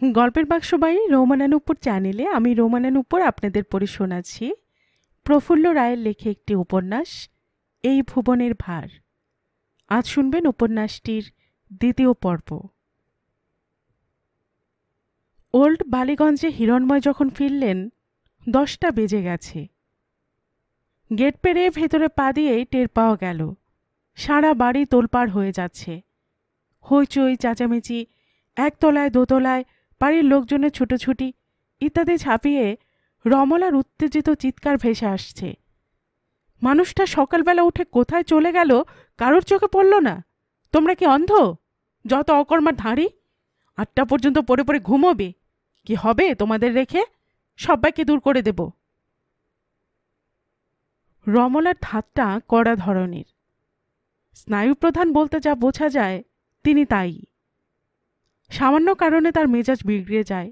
গল্পের বাক্সবাই রৌমানানুপুর চ্যানেলে আমি রৌমানানুপুর আপনাদের পড়ে শোনাচ্ছি প্রফুল্ল রায়ের লেখে একটি উপন্যাস এই ভুবনের ভার। আজ শুনবেন উপন্যাসটির দ্বিতীয় পর্ব। ওল্ড বালিগঞ্জে হিরণময় যখন ফিরলেন 10টা বেজে গেছে। গেট পেরিয়ে ভেতরে পা দিয়েই টের পাওয়া গেল সারা বাড়ি তোলপাড় হয়ে যাচ্ছে। হইচই চেঁচামেচি, একতলায় দোতলায় বাড়ির লোকজনের ছুটোছুটি ইত্যাদি ছাপিয়ে রমলার উত্তেজিত চিৎকার ভেসে আসছে। মানুষটা সকালবেলা উঠে কোথায় চলে গেল কারোর চোখে পড়ল না। তোমরা কি অন্ধ? যত অকর্মার ধাঁড়ি, 8টা পর্যন্ত পড়ে পড়ে ঘুমোবে। কি হবে তোমাদের রেখে? সবাইকে দূর করে দেব। রমলার ধাতটা কড়া ধরনের। স্নায়ুপ্রধান বলতে যা বোঝা যায় তিনি তাই। সামান্য কারণে তার মেজাজ বিগড়ে যায়।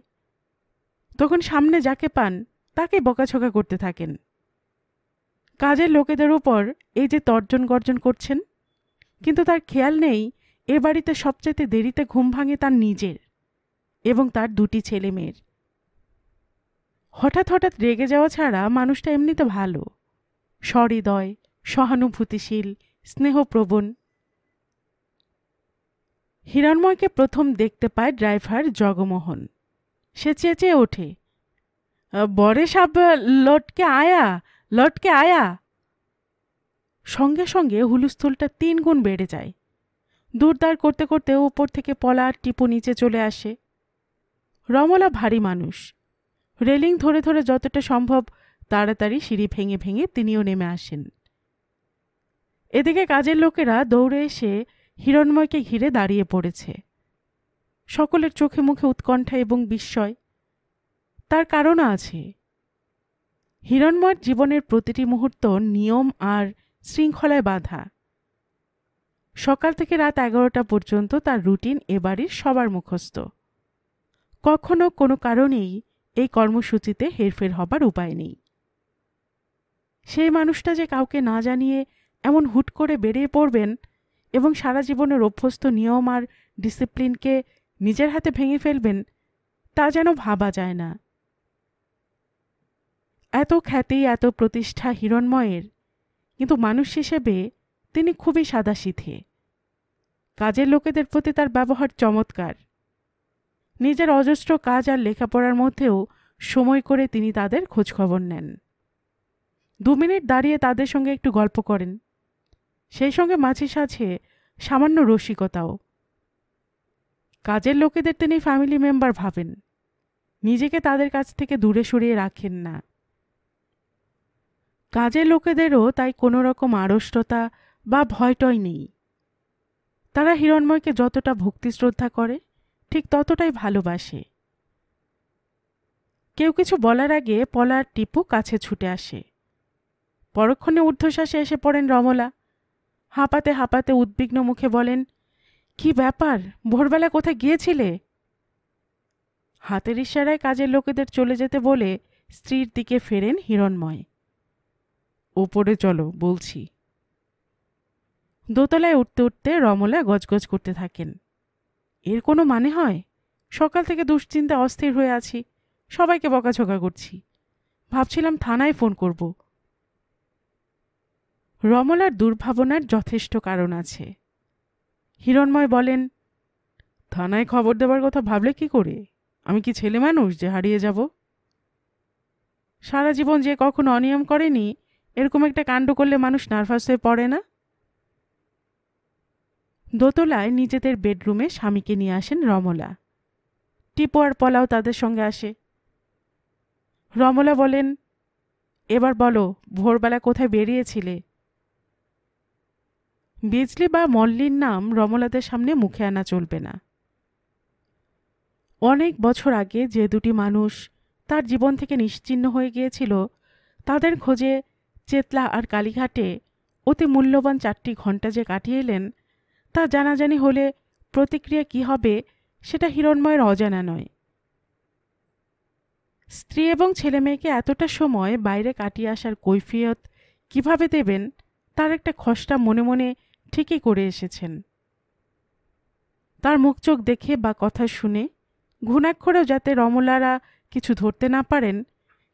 তখন সামনে যাকে পান তাকে বকাঝকা করতে থাকেন। কাজের লোকেদের উপর এই যে তর্জন গর্জন করছেন, কিন্তু তার খেয়াল নেই এ বাড়িতে সবচেয়ে দেরিতে ঘুম ভাঙে তার নিজের এবং তার 2টি ছেলে মেয়ের। হঠাৎ হঠাৎ রেগে যাওয়া ছাড়া মানুষটা এমনিতে ভালো, সহৃদয়, সহানুভূতিশীল, স্নেহপ্রবণ। হিরণময়কে প্রথম দেখতে পায় ড্রাইভার জগমোহন। সে চেঁচিয়ে ওঠে, বরে সাব লটকে আয়া, লটকে আয়া। সঙ্গে সঙ্গে হুলুস্থুলটা 3 গুণ বেড়ে যায়। দূরদার করতে করতে উপর থেকে পলার টিপু নিচে চলে আসে। রমলা ভারী মানুষ। রেলিং ধরে ধরে যতটা সম্ভব তাড়াতাড়ি সিঁড়ি ভেঙে ভেঙে তিনিও নেমে আসেন। এদিকে কাজের লোকেরা দৌড়ে এসে হিরণময়কে ঘিরে দাঁড়িয়ে পড়েছে। সকলের চোখে মুখে উৎকণ্ঠা এবং বিস্ময়। তার কারণ আছে। হিরণময়ের জীবনের প্রতিটি মুহূর্ত নিয়ম আর শৃঙ্খলায় বাঁধা। সকাল থেকে রাত 11টা পর্যন্ত তার রুটিন এ বাড়ির সবার মুখস্থ। কখনো কোনো কারণেই এই কর্মসূচিতে হেরফের হবার উপায় নেই। সেই মানুষটা যে কাউকে না জানিয়ে এমন হুট করে বেরিয়ে পড়বেন এবং সারা জীবনের অভ্যস্ত নিয়ম আর ডিসিপ্লিনকে নিজের হাতে ভেঙে ফেলবেন, তা যেন ভাবা যায় না। এত খ্যাতি, এত প্রতিষ্ঠা হিরণময়ের, কিন্তু মানুষ হিসেবে তিনি খুবই সাদাসিধে। কাজের লোকেদের প্রতি তার ব্যবহার চমৎকার। নিজের অজস্র কাজ আর লেখাপড়ার মধ্যেও সময় করে তিনি তাদের খোঁজখবর নেন। 2 মিনিট দাঁড়িয়ে তাদের সঙ্গে একটু গল্প করেন। সেই সঙ্গে মাঝে সাঝে সামান্য রসিকতাও। কাজের লোকেদের তিনি ফ্যামিলি মেম্বার ভাবেন। নিজেকে তাদের কাছ থেকে দূরে সরিয়ে রাখেন না। কাজের লোকেদেরও তাই কোনো রকম আড়ষ্টতা বা ভয়টয় নেই। তারা হিরণময়কে যতটা ভক্তি শ্রদ্ধা করে ঠিক ততটাই ভালোবাসে। কেউ কিছু বলার আগে পলার টিপু কাছে ছুটে আসে। পরক্ষণে ঊর্ধ্বশ্বাসে এসে পড়েন রমলা। হাঁপাতে হাঁপাতে উদ্বিগ্ন মুখে বলেন, কি ব্যাপার, ভোরবেলা কোথায় গিয়েছিলে? হাতের ইশারায় কাজের লোকেদের চলে যেতে বলে স্ত্রীর দিকে ফেরেন হিরণময়। ওপরে চলো বলছি। দোতলায় উঠতে উঠতে রমলা গজগজ করতে থাকেন। এর কোনো মানে হয়? সকাল থেকে দুশ্চিন্তা অস্থির হয়ে আছি, সবাইকে বকাঝকা করছি। ভাবছিলাম থানায় ফোন করব। রমলার দুর্ভাবনার যথেষ্ট কারণ আছে। হিরণময় বলেন, থানায় খবর দেবার কথা ভাবলে কি করে? আমি কি ছেলে মানুষ যে হারিয়ে যাব? সারা জীবন যে কখনো অনিয়ম করেনি, এরকম একটা কাণ্ড করলে মানুষ নার্ভাস হয়ে পড়ে না? দোতলায় নিজেদের বেডরুমে স্বামীকে নিয়ে আসেন রমলা। টিপু আর পলাও তাদের সঙ্গে আসে। রমলা বলেন, এবার বলো, ভোরবেলা কোথায় বেরিয়েছিলে? বিজলি বা মল্লির নাম রমলাদের সামনে মুখে আনা চলবে না। অনেক বছর আগে যে 2টি মানুষ তার জীবন থেকে নিশ্চিহ্ন হয়ে গিয়েছিল, তাদের খোঁজে চেতলা আর কালীঘাটে অতি মূল্যবান 4টি ঘণ্টা যে কাটিয়ে এলেন, তা জানাজানি হলে প্রতিক্রিয়া কি হবে সেটা হিরণময়ের অজানা নয়। স্ত্রী এবং ছেলে মেয়েকে এতটা সময় বাইরে কাটিয়ে আসার কৈফিয়ত কিভাবে দেবেন তার একটা খসড়া মনে মনে ঠিকই করে এসেছেন। তার মুখ চোখ দেখে বা কথা শুনে ঘুণাক্ষরেও যাতে রমলারা কিছু ধরতে না পারেন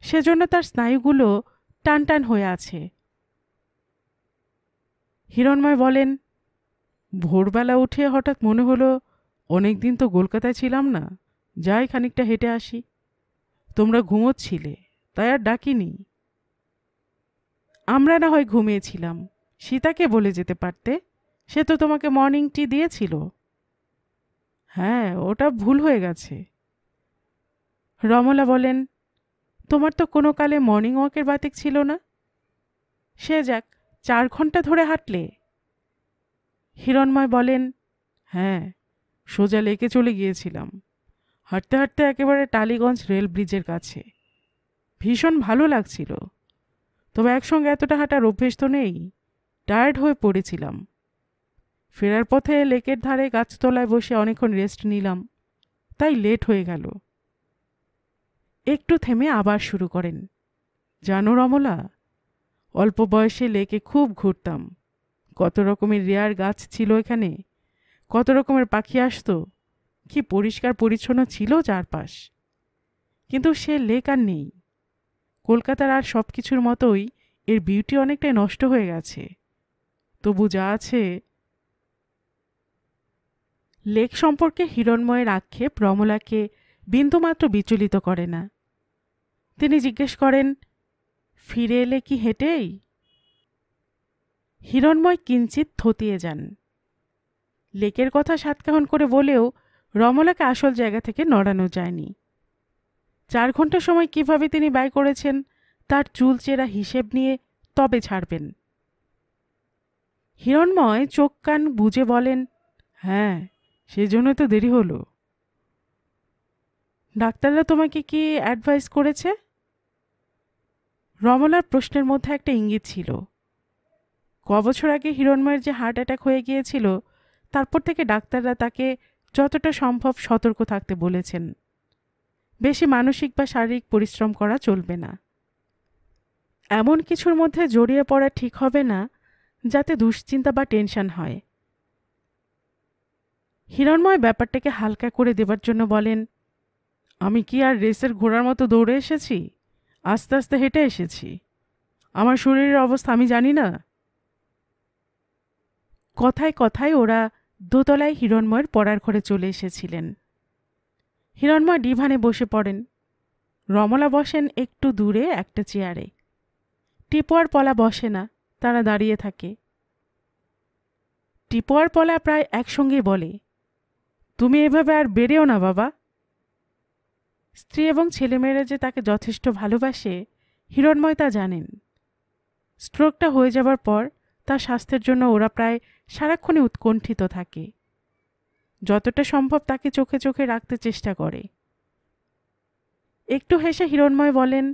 সেজন্য তার স্নায়ুগুলো টান টান হয়ে আছে। হিরণময় বলেন, ভোরবেলা উঠে হঠাৎ মনে হলো অনেকদিন তো কলকাতায় ছিলাম না, যাই খানিকটা হেঁটে আসি। তোমরা ঘুমোচ্ছিলে তাই আর ডাকিনি। আমরা না হয় ঘুমিয়েছিলাম, সীতাকে বলে যেতে পারতে, সে তো তোমাকে মর্নিং টি দিয়েছিল। হ্যাঁ, ওটা ভুল হয়ে গেছে। রমলা বলেন, তোমার তো কোনো কালে মর্নিং ওয়াকের বাতিক ছিল না। সে যাক, 4 ঘন্টা ধরে হাঁটলে। হিরণময় বলেন, হ্যাঁ, সোজা লেকে চলে গিয়েছিলাম। হাঁটতে হাঁটতে একেবারে টালিগঞ্জ রেল ব্রিজের কাছে। ভীষণ ভালো লাগছিল, তবে একসঙ্গে এতটা হাঁটার অভ্যেস তো নেই, টায়ার্ড হয়ে পড়েছিলাম। ফেরার পথে লেকের ধারে গাছতলায় বসে অনেকক্ষণ রেস্ট নিলাম, তাই লেট হয়ে গেল। একটু থেমে আবার শুরু করেন, জানো রমলা, অল্প বয়সে লেকে খুব ঘুরতাম। কত রকমের রেয়ার গাছ ছিল এখানে, কত রকমের পাখি আসতো, কি পরিষ্কার পরিচ্ছন্ন ছিল চারপাশ। কিন্তু সে লেক আর নেই। কলকাতার আর সব কিছুর মতোই এর বিউটি অনেকটাই নষ্ট হয়ে গেছে। তবু যা আছে। লেক সম্পর্কে হিরণময়ের আক্ষেপ রমলাকে বিন্দুমাত্র বিচলিত করে না। তিনি জিজ্ঞেস করেন, ফিরে এলে কি হেঁটেই? হিরণময় কিঞ্চিত থতিয়ে যান। লেকের কথা সাতকাহন করে বলেও রমলাকে আসল জায়গা থেকে নড়ানো যায়নি। 4 ঘন্টা সময় কিভাবে তিনি ব্যয় করেছেন তার চুলচেরা হিসেব নিয়ে তবে ছাড়বেন। হিরণময় চোখ কান বুজে বলেন, হ্যাঁ, সেজন্য তো দেরি হলো। ডাক্তাররা তোমাকে কি অ্যাডভাইস করেছে? রমলার প্রশ্নের মধ্যে একটা ইঙ্গিত ছিল। কবছর আগে হিরণময়ের যে হার্ট অ্যাটাক হয়ে গিয়েছিল, তারপর থেকে ডাক্তাররা তাকে যতটা সম্ভব সতর্ক থাকতে বলেছেন। বেশি মানসিক বা শারীরিক পরিশ্রম করা চলবে না। এমন কিছুর মধ্যে জড়িয়ে পড়া ঠিক হবে না যাতে দুশ্চিন্তা বা টেনশন হয়। হিরণময় ব্যাপারটাকে হালকা করে দেবার জন্য বলেন, আমি কি আর রেসের ঘোড়ার মতো দৌড়ে এসেছি? আস্তে আস্তে হেঁটে এসেছি। আমার শরীরের অবস্থা আমি জানি না। কথায় কথায় ওরা দোতলায় হিরণময়ের পড়ার ঘরে চলে এসেছিলেন। হিরণময় ডিভানে বসে পড়েন। রমলা বসেন একটু দূরে একটা চেয়ারে। টিপু আর পলা বসে না, তারা দাঁড়িয়ে থাকে। টিপু আর পলা প্রায় একসঙ্গেই বলে, তুমি এভাবে আর বেড়েও না বাবা। স্ত্রী এবং ছেলেমেয়েরা যে তাকে যথেষ্ট ভালোবাসে হিরণময় তা জানেন। স্ট্রোকটা হয়ে যাবার পর তার স্বাস্থ্যের জন্য ওরা প্রায় সারাক্ষণই উৎকণ্ঠিত থাকে। যতটা সম্ভব তাকে চোখে চোখে রাখতে চেষ্টা করে। একটু হেসে হিরণময় বলেন,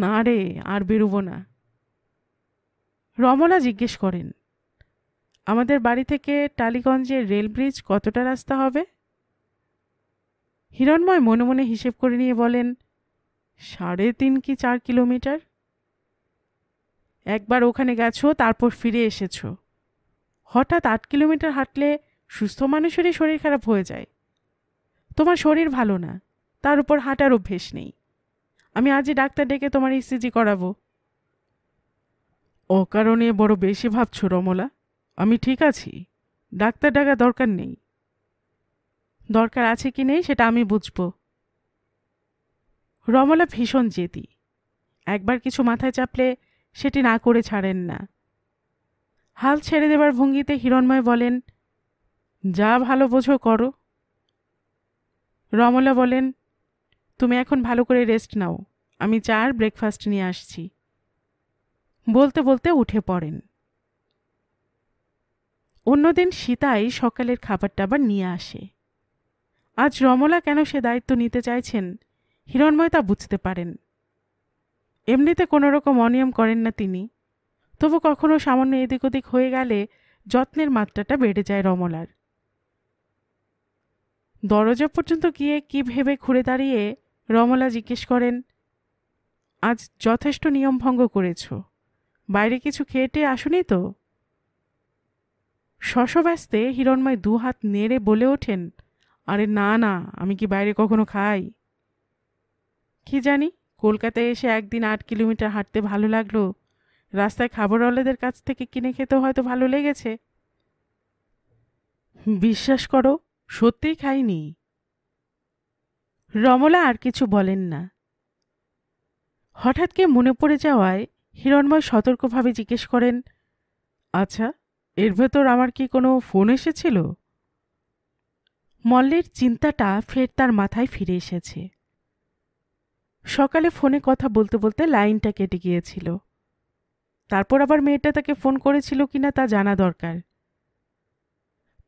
না রে, আর বেরোবো না। রমলা জিজ্ঞেস করেন, আমাদের বাড়ি থেকে টালিগঞ্জের রেল ব্রিজ কতটা রাস্তা হবে? হিরণময় মনে মনে হিসেব করে নিয়ে বলেন, 3.5 কি 4 কিলোমিটার। একবার ওখানে গেছো, তারপর ফিরে এসেছো। হঠাৎ 8 কিলোমিটার হাঁটলে সুস্থ মানুষেরই শরীর খারাপ হয়ে যায়। তোমার শরীর ভালো না, তার উপর হাঁটার অভ্যেস নেই। আমি আজই ডাক্তার ডেকে তোমার ইসিজি করাবো। অকারণে বড় বেশি ভাবছো রমলা। আমি ঠিক আছি, ডাক্তার ডাকা দরকার নেই। দরকার আছে কি নেই সেটা আমি বুঝব। রমলা ভীষণ জেদি। একবার কিছু মাথায় চাপলে সেটি না করে ছাড়েন না। হাল ছেড়ে দেবার ভঙ্গিতে হিরণময় বলেন, যা ভালো বোঝো করো। রমলা বলেন, তুমি এখন ভালো করে রেস্ট নাও, আমি চা আর ব্রেকফাস্ট নিয়ে আসছি। বলতে বলতে উঠে পড়েন। অন্যদিন সীতাই সকালের খাবার টাবার নিয়ে আসে। আজ রমলা কেন সে দায়িত্ব নিতে চাইছেন হিরণময় তা বুঝতে পারেন। এমনিতে কোনো রকম অনিয়ম করেন না তিনি, তবু কখনো সামান্য এদিক ওদিক হয়ে গেলে যত্নের মাত্রাটা বেড়ে যায় রমলার। দরজা পর্যন্ত গিয়ে কি ভেবে ঘুরে দাঁড়িয়ে রমলা জিজ্ঞেস করেন, আজ যথেষ্ট নিয়ম ভঙ্গ করেছ, বাইরে কিছু খেয়েটে আসুনি তো? শশব্যস্তে হিরণময় 2 হাত নেড়ে বলে ওঠেন, আরে না না, আমি কি বাইরে কখনো খাই? কি জানি, কলকাতায় এসে একদিন 8 কিলোমিটার হাঁটতে ভালো লাগলো, রাস্তায় খাবারওয়ালাদের কাছ থেকে কিনে খেতেও হয়তো ভালো লেগেছে। বিশ্বাস করো, সত্যিই খাইনি। রমলা আর কিছু বলেন না। হঠাৎ কে মনে পড়ে যাওয়ায় হিরণময় সতর্কভাবে জিজ্ঞেস করেন, আচ্ছা, এর ভেতর আমার কি কোনো ফোন এসেছিল? মল্লের চিন্তাটা ফের তার মাথায় ফিরে এসেছে। সকালে ফোনে কথা বলতে বলতে লাইনটা কেটে গিয়েছিল। তারপর আবার মেয়েটা তাকে ফোন করেছিল কিনা তা জানা দরকার।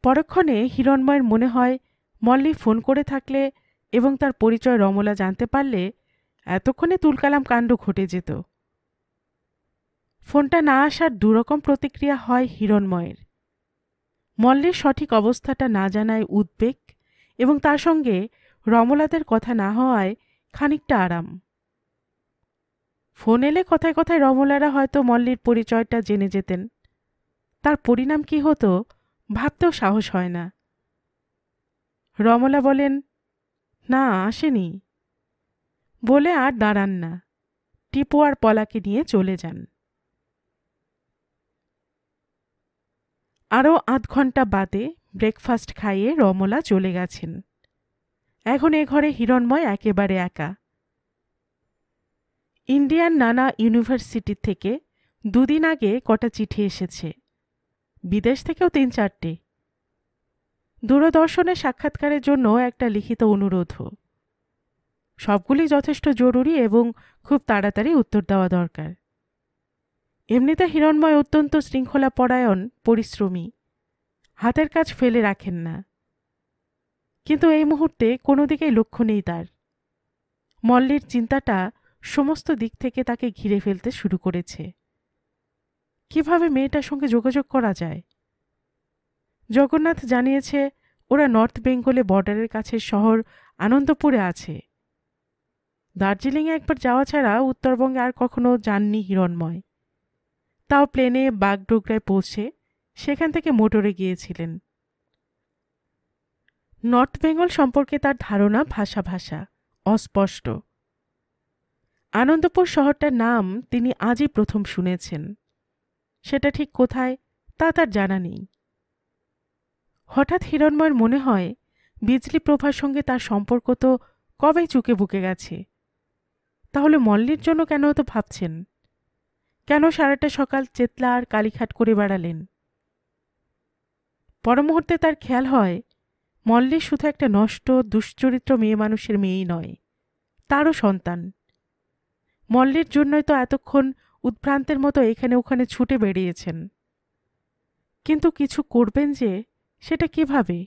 পরক্ষণে হিরণময়ের মনে হয় মল্লি ফোন করে থাকলে এবং তার পরিচয় রমলা জানতে পারলে এতক্ষণে তুলকালাম কাণ্ড ঘটে যেত। ফোনটা না আসার দুরকম প্রতিক্রিয়া হয় হিরণময়ের। মল্লির সঠিক অবস্থাটা না জানায় উদ্বেগ, এবং তার সঙ্গে রমলাদের কথা না হওয়ায় খানিকটা আরাম। ফোন এলে কথায় কথায় রমলারা হয়তো মল্লির পরিচয়টা জেনে যেতেন। তার পরিণাম কি হতো ভাবতেও সাহস হয় না। রমলা বলেন, না আসেনি, বলে আর দাঁড়ান না, টিপু আর পলাকে নিয়ে চলে যান। আরও ৮ ঘণ্টা বাদে ব্রেকফাস্ট খাইয়ে রমলা চলে গেছেন। এখন এ ঘরে হিরণময় একেবারে একা। ইন্ডিয়ান নানা ইউনিভার্সিটি থেকে 2 দিন আগে কটা চিঠি এসেছে, বিদেশ থেকেও 3-4টে। দূরদর্শনের সাক্ষাৎকারের জন্য একটা লিখিত অনুরোধও। সবগুলি যথেষ্ট জরুরি এবং খুব তাড়াতাড়ি উত্তর দেওয়া দরকার। এমনিতে হিরণময় অত্যন্ত শৃঙ্খলাপরায়ণ, পরিশ্রমী, হাতের কাজ ফেলে রাখেন না। কিন্তু এই মুহূর্তে কোনো দিকেই লক্ষ্য নেই তার। মল্লির চিন্তাটা সমস্ত দিক থেকে তাকে ঘিরে ফেলতে শুরু করেছে। কিভাবে মেয়েটার সঙ্গে যোগাযোগ করা যায়? জগন্নাথ জানিয়েছে ওরা নর্থ বেঙ্গলে বর্ডারের কাছের শহর আনন্দপুরে আছে। দার্জিলিংয়ে একবার যাওয়া ছাড়া উত্তরবঙ্গে আর কখনো যাননি হিরণময়। তাও প্লেনে বাগডোগরায় পৌঁছে সেখান থেকে মোটরে গিয়েছিলেন। নর্থ বেঙ্গল সম্পর্কে তার ধারণা ভাষা ভাষা, অস্পষ্ট। আনন্দপুর শহরটার নাম তিনি আজই প্রথম শুনেছেন। সেটা ঠিক কোথায় তা তার জানা নেই। হঠাৎ হিরণময়ের মনে হয় বিজলি প্রভার সঙ্গে তার সম্পর্ক তো কবে চুকে বুকে গেছে। তাহলে মল্লির জন্য কেন তো ভাবছেন? কেন সারাটা সকাল চেতলা আর কালীঘাট করে বেড়ালেন? পরমুহূর্তে তার খেয়াল হয় মল্লি শুধু একটা নষ্ট দুশ্চরিত্র মেয়ে মানুষের মেয়েই নয়, তারও সন্তান। মল্লির জন্যই তো এতক্ষণ উদ্ভ্রান্তের মতো এখানে ওখানে ছুটে বেরিয়েছেন। কিন্তু কিছু করবেন যে, সেটা কিভাবে?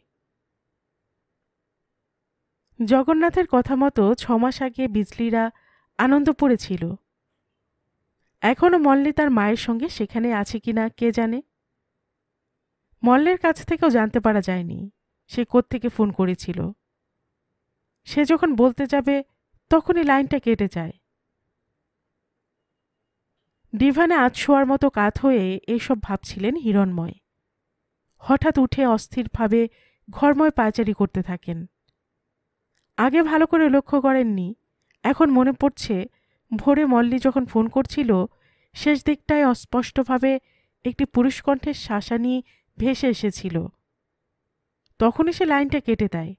জগন্নাথের কথা মতো 6 মাস আগে বিজলিরা আনন্দপুরে ছিল। এখনও মল্লি তার মায়ের সঙ্গে সেখানে আছে কিনা কে জানে। মল্লের কাছ থেকেও জানতে পারা যায়নি সে কোত্থেকে ফোন করেছিল। সে যখন বলতে যাবে তখনই লাইনটা কেটে যায়। ডিভানে আজ শোয়ার মতো কাত হয়ে এইসব ভাবছিলেন হিরণময়। হঠাৎ উঠে অস্থিরভাবে ঘরময় পায়চারি করতে থাকেন। আগে ভালো করে লক্ষ্য করেননি, এখন মনে পড়ছে ভোরে মল্লি যখন ফোন করছিল শেষ দিকটায় অস্পষ্টভাবে একটি পুরুষ কণ্ঠের শাসানি ভেসে এসেছিল। তখনই সে লাইনটা কেটে দেয়।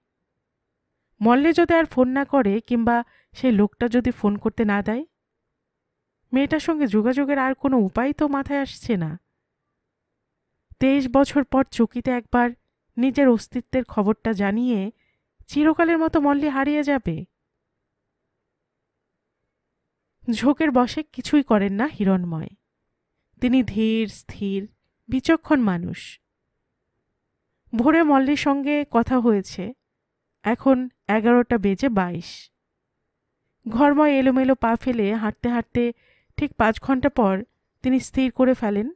মল্লি যদি আর ফোন না করে কিংবা সেই লোকটা যদি ফোন করতে না দেয়, মেয়েটার সঙ্গে যোগাযোগের আর কোনো উপায় তো মাথায় আসছে না। 23 বছর পর চকিতে একবার নিজের অস্তিত্বের খবরটা জানিয়ে চিরকালের মতো মল্লি হারিয়ে যাবে। ঝোঁকের বশে কিছুই করেন না হিরণময়। তিনি ধীর স্থির বিচক্ষণ মানুষ। ভোরে মল্লির সঙ্গে কথা হয়েছে, এখন 11:22। ঘরময় এলোমেলো পা ফেলে হাঁটতে হাঁটতে ঠিক 5 ঘন্টা পর তিনি স্থির করে ফেলেন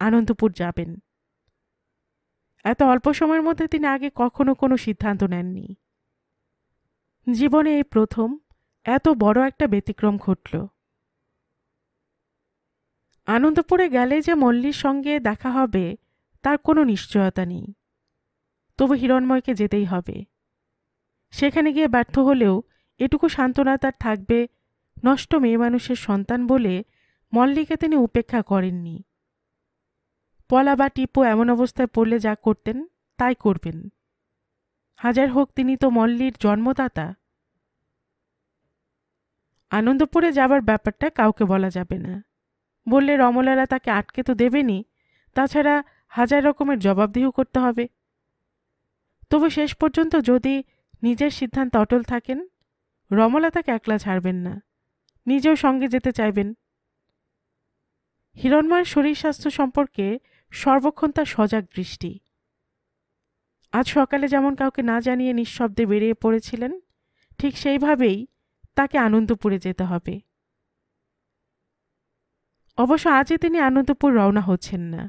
আনন্দপুর যাবেন। এত অল্প সময়ের মধ্যে তিনি আগে কখনো কোনো সিদ্ধান্ত নেননি। জীবনে এই প্রথম এত বড় একটা ব্যতিক্রম ঘটল। আনন্দপুরে গেলে যে মল্লির সঙ্গে দেখা হবে তার কোনো নিশ্চয়তা নেই, তবু হিরণময়কে যেতেই হবে। সেখানে গিয়ে ব্যর্থ হলেও এটুকু সান্ত্বনা তার থাকবে, নষ্ট মেয়ে মানুষের সন্তান বলে মল্লিকে তিনি উপেক্ষা করেননি। পলা বা টিপো এমন অবস্থায় পড়লে যা করতেন তাই করবেন। হাজার হোক তিনি তো মল্লির জন্মদাতা। আনন্দপুরে যাবার ব্যাপারটা কাউকে বলা যাবে না, বললে রমলারা তাকে আটকে তো দেবেনি, তাছাড়া হাজার রকমের জবাবদিহিও করতে হবে। তবু শেষ পর্যন্ত যদি নিজের সিদ্ধান্ত অটল থাকেন, রমলা তাকে একলা ছাড়বেন না, নিজেও সঙ্গে যেতে চাইবেন। হিরণময়ের শরীর স্বাস্থ্য সম্পর্কে সর্বক্ষণ তার সজাগ দৃষ্টি। আজ সকালে যেমন কাউকে না জানিয়ে নিঃশব্দে বেরিয়ে পড়েছিলেন, ঠিক সেইভাবেই তাকে আনন্দপুরে যেতে হবে। অবশ্য আজই তিনি আনন্দপুর রওনা হচ্ছেন না,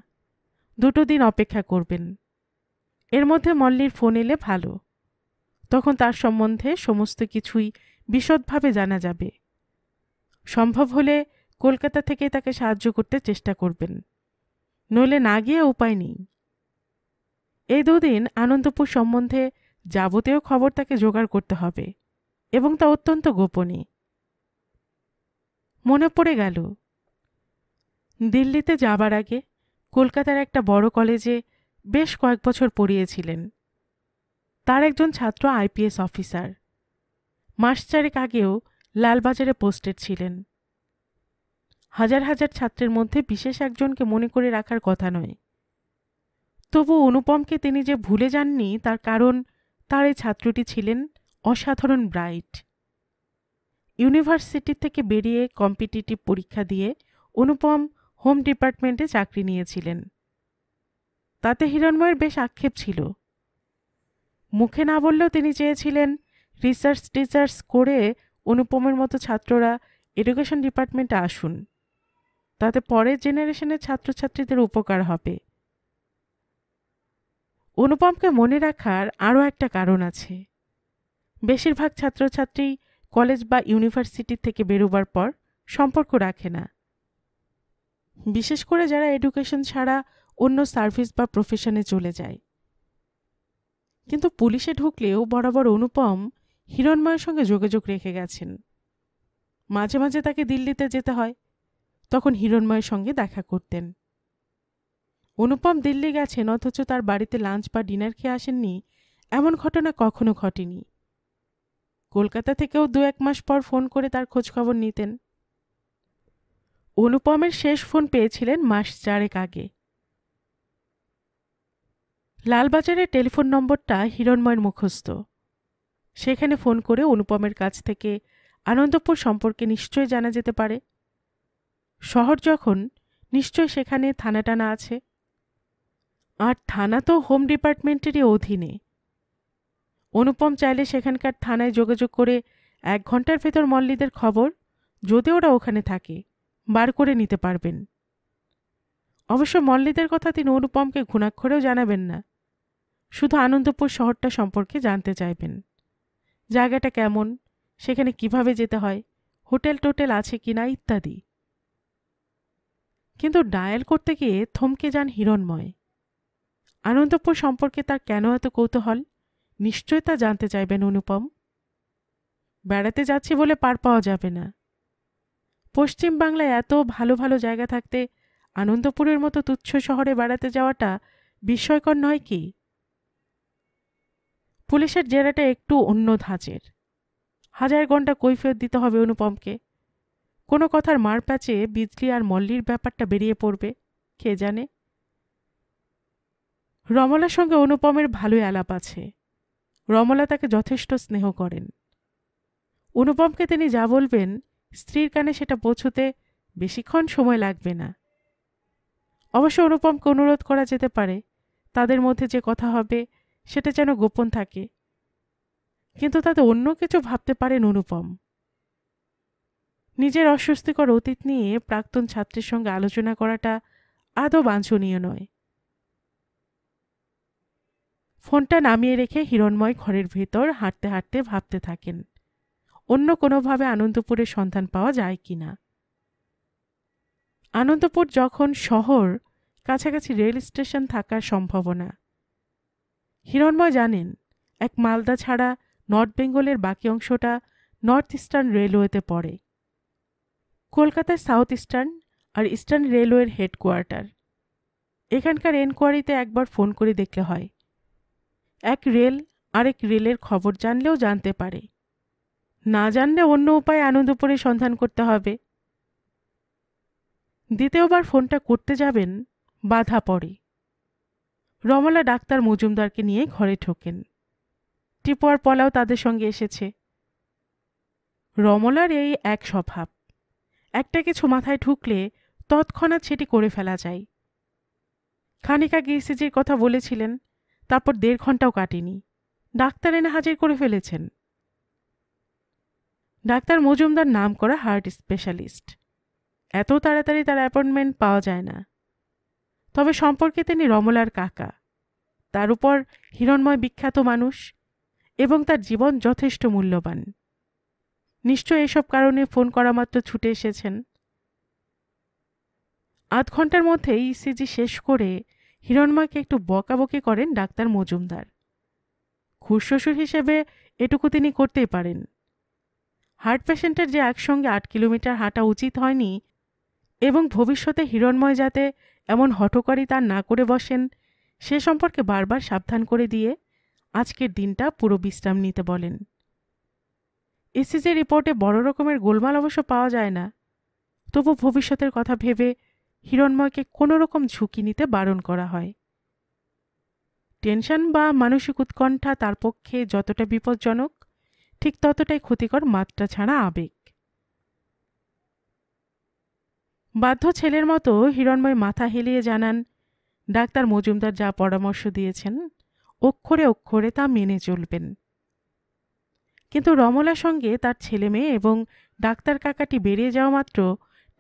2 দিন অপেক্ষা করবেন। এর মধ্যে মল্লির ফোন এলে ভালো, তখন তার সম্বন্ধে সমস্ত কিছুই বিশদভাবে জানা যাবে। সম্ভব হলে কলকাতা থেকে তাকে সাহায্য করতে চেষ্টা করবেন, নইলে না গিয়ে উপায় নেই। এই 2 দিন আনন্দপুর সম্বন্ধে যাবতীয় খবর তাকে জোগাড় করতে হবে, এবং তা অত্যন্ত গোপনে। মনে পড়ে গেল, দিল্লিতে যাবার আগে কলকাতার একটা বড় কলেজে বেশ কয়েক বছর পড়িয়েছিলেন। তার একজন ছাত্র আইপিএস অফিসার, মাস 4 আগেও লালবাজারে পোস্টেড ছিলেন। হাজার হাজার ছাত্রের মধ্যে বিশেষ একজনকে মনে করে রাখার কথা নয়, তবু অনুপমকে তিনি যে ভুলে যাননি তার কারণ তার এই ছাত্রটি ছিলেন অসাধারণ ব্রাইট। ইউনিভার্সিটি থেকে বেরিয়ে কম্পিটিটিভ পরীক্ষা দিয়ে অনুপম হোম ডিপার্টমেন্টে চাকরি নিয়েছিলেন। তাতে হিরণময়ের বেশ আক্ষেপ ছিল। মুখে না বললেও তিনি চেয়েছিলেন রিসার্চ টিচার্স করে অনুপমের মতো ছাত্ররা এডুকেশন ডিপার্টমেন্টে আসুন, তাতে পরের জেনারেশনের ছাত্রছাত্রীদের উপকার হবে। অনুপমকে মনে রাখার আরও একটা কারণ আছে। বেশিরভাগ ছাত্রছাত্রী কলেজ বা ইউনিভার্সিটি থেকে বেরোবার পর সম্পর্ক রাখে না, বিশেষ করে যারা এডুকেশন ছাড়া অন্য সার্ভিস বা প্রফেশনে চলে যায়। কিন্তু পুলিশে ঢুকলেও বরাবর অনুপম হিরণময়ের সঙ্গে যোগাযোগ রেখে গেছেন। মাঝে মাঝে তাকে দিল্লিতে যেতে হয়, তখন হিরণময়ের সঙ্গে দেখা করতেন। অনুপম দিল্লি গেছেন অথচ তার বাড়িতে লাঞ্চ বা ডিনার খেয়ে আসেননি, এমন ঘটনা কখনো ঘটেনি। কলকাতা থেকেও 2-1 মাস পর ফোন করে তার খোঁজখবর নিতেন। অনুপমের শেষ ফোন পেয়েছিলেন মাস 4 আগে। লালবাজারের টেলিফোন নম্বরটা হিরণময়ের মুখস্থ। সেখানে ফোন করে অনুপমের কাছ থেকে আনন্দপুর সম্পর্কে নিশ্চয় জানা যেতে পারে। শহর যখন, নিশ্চয় সেখানে থানা টানা আছে, আর থানা তো হোম ডিপার্টমেন্টেরই অধীনে। অনুপম চাইলে সেখানকার থানায় যোগাযোগ করে 1 ঘন্টার ভেতর মল্লিদের খবর, যদি ওরা ওখানে থাকে, বার করে নিতে পারবেন। অবশ্য মল্লিদের কথা তিনি অনুপমকে ঘুণাক্ষরেও জানাবেন না, শুধু আনন্দপুর শহরটা সম্পর্কে জানতে চাইবেন। জায়গাটা কেমন, সেখানে কিভাবে যেতে হয়, হোটেল টোটেল আছে কিনা ইত্যাদি। কিন্তু ডায়াল করতে গিয়ে থমকে যান হিরণময়। আনন্দপুর সম্পর্কে তার কেন এত কৌতূহল, নিশ্চয় তা জানতে চাইবেন অনুপম। বেড়াতে যাচ্ছি বলে পার পাওয়া যাবে না। পশ্চিম বাংলায় এত ভালো ভালো জায়গা থাকতে আনন্দপুরের মতো তুচ্ছ শহরে বেড়াতে যাওয়াটা বিস্ময়কর নয় কি? পুলিশের জেরাটা একটু অন্য ধাঁচের। 1000 ঘন্টা কৈফিয়ত দিতে হবে অনুপমকে। কোনো কথার মার প্যাচে বিজলি আর মল্লির ব্যাপারটা বেরিয়ে পড়বে, কে জানে। রমলার সঙ্গে অনুপমের ভালোই আলাপ আছে। রমলা তাকে যথেষ্ট স্নেহ করেন। অনুপমকে তিনি যা বলবেন স্ত্রীর কানে সেটা পৌঁছতে বেশিক্ষণ সময় লাগবে না। অবশ্য অনুপমকে অনুরোধ করা যেতে পারে তাদের মধ্যে যে কথা হবে সেটা যেন গোপন থাকে, কিন্তু তাতে অন্য কিছু ভাবতে পারেন অনুপম। নিজের অস্বস্তিকর অতীত নিয়ে প্রাক্তন ছাত্রের সঙ্গে আলোচনা করাটা আদৌ বাঞ্ছনীয় নয়। ফোনটা নামিয়ে রেখে হিরণময় ঘরের ভেতর হাঁটতে হাঁটতে ভাবতে থাকেন অন্য কোনোভাবে আনন্দপুরের সন্ধান পাওয়া যায় কিনা। আনন্দপুর যখন শহর, কাছাকাছি রেল স্টেশন থাকার সম্ভাবনা। হিরণময় জানেন এক মালদা ছাড়া নর্থ বেঙ্গলের বাকি অংশটা নর্থ ইস্টার্ন রেলওয়েতে পড়ে। কলকাতায় সাউথ ইস্টার্ন আর ইস্টার্ন রেলওয়ের হেডকোয়ার্টার। এখানকার এনকোয়ারিতে একবার ফোন করে দেখলে হয়। এক রেল আরেক রেলের খবর জানলেও জানতে পারে, না জানলে অন্য উপায়ে আনন্দপুরে সন্ধান করতে হবে। দ্বিতীয়বার ফোনটা করতে যাবেন, বাধা পড়ে। রমলা ডাক্তার মজুমদারকে নিয়ে ঘরে ঢোকেন। টিপু আর পলাও তাদের সঙ্গে এসেছে। রমলার এই এক স্বভাব, একটা কিছু মাথায় ঢুকলে তৎক্ষণাৎ সেটি করে ফেলা যায়। খানিক আগে ইসিজির কথা বলেছিলেন, তারপর 1.5 ঘন্টাও কাটেনি, ডাক্তার এনে হাজির করে ফেলেছেন। ডাক্তার মজুমদার নাম করা হার্ট স্পেশালিস্ট। এত তাড়াতাড়ি তার অ্যাপয়েন্টমেন্ট পাওয়া যায় না। তবে সম্পর্কে তিনি রমলার কাকা, তার উপর হিরণময় বিখ্যাত মানুষ, এবং তার জীবন যথেষ্ট মূল্যবান। নিশ্চয় এসব কারণে ফোন করা মাত্র ছুটে এসেছেন। 8 ঘন্টার মধ্যে ইসিজি শেষ করে হিরণময়কে একটু বকাবকি করেন ডাক্তার মজুমদার। খুড়শ্বশুর হিসেবে এটুকু তিনি করতেই পারেন। হার্ট পেশেন্টের যে একসঙ্গে 8 কিলোমিটার হাঁটা উচিত হয়নি, এবং ভবিষ্যতে হিরণময় যাতে এমন হঠকারী তার না করে বসেন সে সম্পর্কে বারবার সাবধান করে দিয়ে আজকের দিনটা পুরো বিশ্রাম নিতে বলেন। ইসিজি রিপোর্টে বড় রকমের গোলমাল অবশ্য পাওয়া যায় না, তবু ভবিষ্যতের কথা ভেবে হিরণময়কে কোনো রকম ঝুঁকি নিতে বারণ করা হয়। টেনশন বা মানসিক উৎকণ্ঠা তার পক্ষে যতটা বিপজ্জনক, ঠিক ততটাই ক্ষতিকর মাত্রা ছাড়া আবেগ। বাধ্য ছেলের মতো হিরণময় মাথা হেলিয়ে জানান, ডাক্তার মজুমদার যা পরামর্শ দিয়েছেন অক্ষরে অক্ষরে তা মেনে চলবেন। কিন্তু রমলার সঙ্গে তার ছেলে মেয়ে এবং ডাক্তার কাকাটি বেরিয়ে যাওয়া মাত্র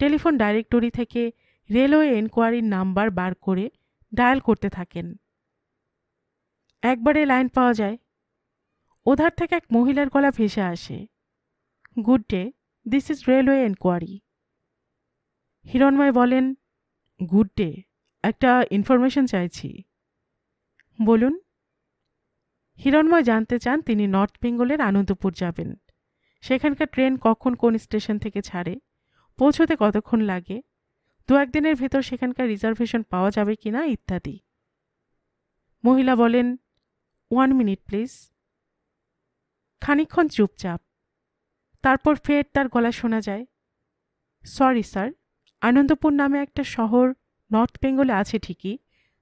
টেলিফোন ডাইরেক্টরি থেকে রেলওয়ে এনকোয়ারির নাম্বার বার করে ডায়াল করতে থাকেন। একবারে লাইন পাওয়া যায়। ওধার থেকে এক মহিলার গলা ভেসে আসে, good day, this is railway enquiry. Hiranmoy বলেন, গুড ডে, একটা ইনফরমেশন চাইছি। বলুন। হিরণময় জানতে চান তিনি নর্থ বেঙ্গলের আনন্দপুর যাবেন, সেখানকার ট্রেন কখন কোন স্টেশন থেকে ছাড়ে, পৌঁছতে কতক্ষণ লাগে, 2-1 দিনের ভেতর সেখানকার রিজার্ভেশন পাওয়া যাবে কিনা ইত্যাদি। মহিলা বলেন, 1 মিনিট প্লিজ। খানিকক্ষণ চুপচাপ, তারপর ফের তার গলা শোনা যায়, সরি স্যার, আনন্দপুর নামে একটা শহর নর্থ বেঙ্গলে আছে ঠিকই,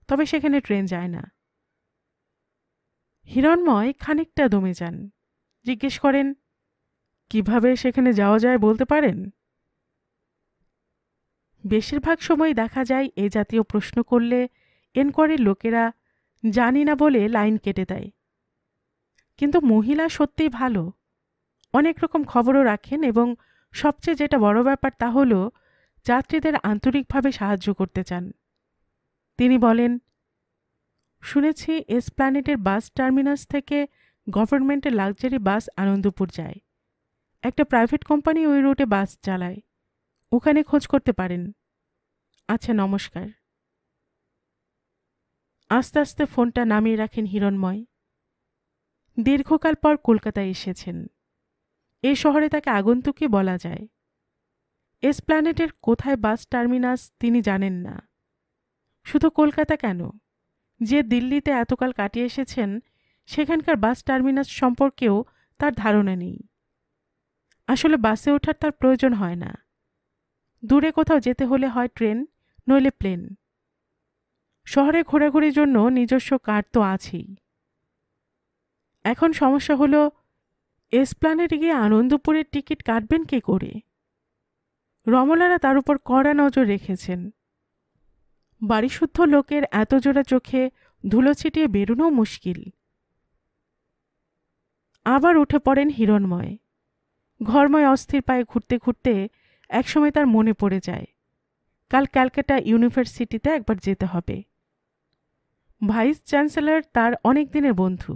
তবে সেখানে ট্রেন যায় না। হিরণময় খানিকটা দমে যান, জিজ্ঞেস করেন, কিভাবে সেখানে যাওয়া যায় বলতে পারেন? বেশিরভাগ সময় দেখা যায় এ জাতীয় প্রশ্ন করলে এনকোয়ারির লোকেরা জানি না বলে লাইন কেটে দেয়। কিন্তু মহিলা সত্যিই ভালো, অনেক রকম খবরও রাখেন, এবং সবচেয়ে যেটা বড় ব্যাপার তা হল যাত্রীদের আন্তরিকভাবে সাহায্য করতে চান। তিনি বলেন, শুনেছি এসপ্ল্যানেডের বাস টার্মিনাস থেকে গভর্নমেন্টের লাক্সারি বাস আনন্দপুর যায়। একটা প্রাইভেট কোম্পানি ওই রুটে বাস চালায়, ওখানে খোঁজ করতে পারেন। আচ্ছা, নমস্কার। আস্তে আস্তে ফোনটা নামিয়ে রাখেন হিরণময়। দীর্ঘকাল পর কলকাতায় এসেছেন। এই শহরে তাকে আগন্তুকই বলা যায়। এসপ্ল্যানেডের কোথায় বাস টার্মিনাস তিনি জানেন না। শুধু কলকাতা কেন, যে দিল্লিতে এতকাল কাটিয়ে এসেছেন সেখানকার বাস টার্মিনাস সম্পর্কেও তার ধারণা নেই। আসলে বাসে ওঠার তার প্রয়োজন হয় না। দূরে কোথাও যেতে হলে হয় ট্রেন, নইলে প্লেন। শহরে ঘোরাঘুরির জন্য নিজস্ব কার তো আছেই। এখন সমস্যা হলো, এসপ্ল্যানেডে গিয়ে আনন্দপুরের টিকিট কাটবেন কী করে? রমলারা তার উপর কড়া নজর রেখেছেন। বাড়িশুদ্ধ লোকের এত জোড়া চোখে ধুলো ছিটিয়ে বেরোনো মুশকিল। আবার উঠে পড়েন হিরণময়। ঘরময় অস্থির পায়ে ঘুরতে ঘুরতে একসময় তার মনে পড়ে যায়, কাল ক্যালকাটা ইউনিভার্সিটিতে একবার যেতে হবে। ভাইস চ্যান্সেলর তার অনেক দিনের বন্ধু।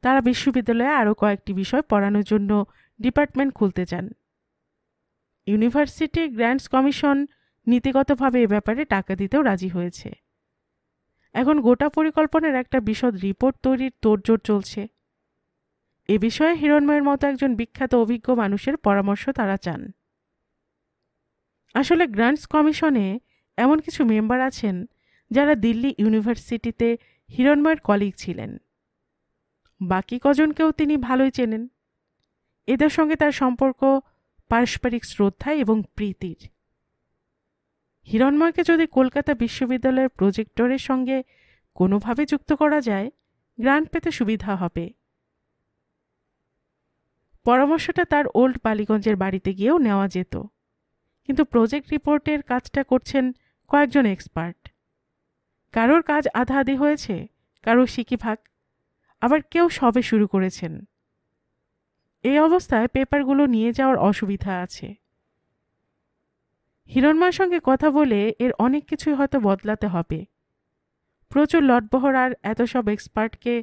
তারা বিশ্ববিদ্যালয়ে আরও কয়েকটি বিষয় পড়ানোর জন্য ডিপার্টমেন্ট খুলতে চান। ইউনিভার্সিটি গ্র্যান্টস কমিশন নীতিগতভাবে এ ব্যাপারে টাকা দিতেও রাজি হয়েছে। এখন গোটা পরিকল্পনার একটা বিশদ রিপোর্ট তৈরির তোড়জোড় চলছে। এ বিষয়ে হিরণময়ের মতো একজন বিখ্যাত অভিজ্ঞ মানুষের পরামর্শ তারা চান। আসলে গ্রান্টস কমিশনে এমন কিছু মেম্বার আছেন যারা দিল্লি ইউনিভার্সিটিতে হিরণময়ের কলিগ ছিলেন। বাকি কজনকেও তিনি ভালোই চেনেন। এদের সঙ্গে তার সম্পর্ক পারস্পরিক শ্রদ্ধা এবং প্রীতির। হিরণময়কে যদি কলকাতা বিশ্ববিদ্যালয়ের প্রজেক্টরের সঙ্গে কোনোভাবে যুক্ত করা যায়, গ্রান্ট পেতে সুবিধা হবে। পরামর্শটা তার ওল্ড বালিগঞ্জের বাড়িতে গিয়েও নেওয়া যেত, কিন্তু প্রজেক্ট রিপোর্টের কাজটা করছেন কয়েকজন এক্সপার্ট। কারোর কাজ আধা আধি হয়েছে, কারোর সিকিভাগ, আবার কেউ সবে শুরু করেছেন। এই অবস্থায় পেপারগুলো নিয়ে যাওয়ার অসুবিধা আছে। হিরণময়ের সঙ্গে কথা বলে এর অনেক কিছুই হয়তো বদলাতে হবে। প্রচুর লটবহর আর এত সব এক্সপার্টকে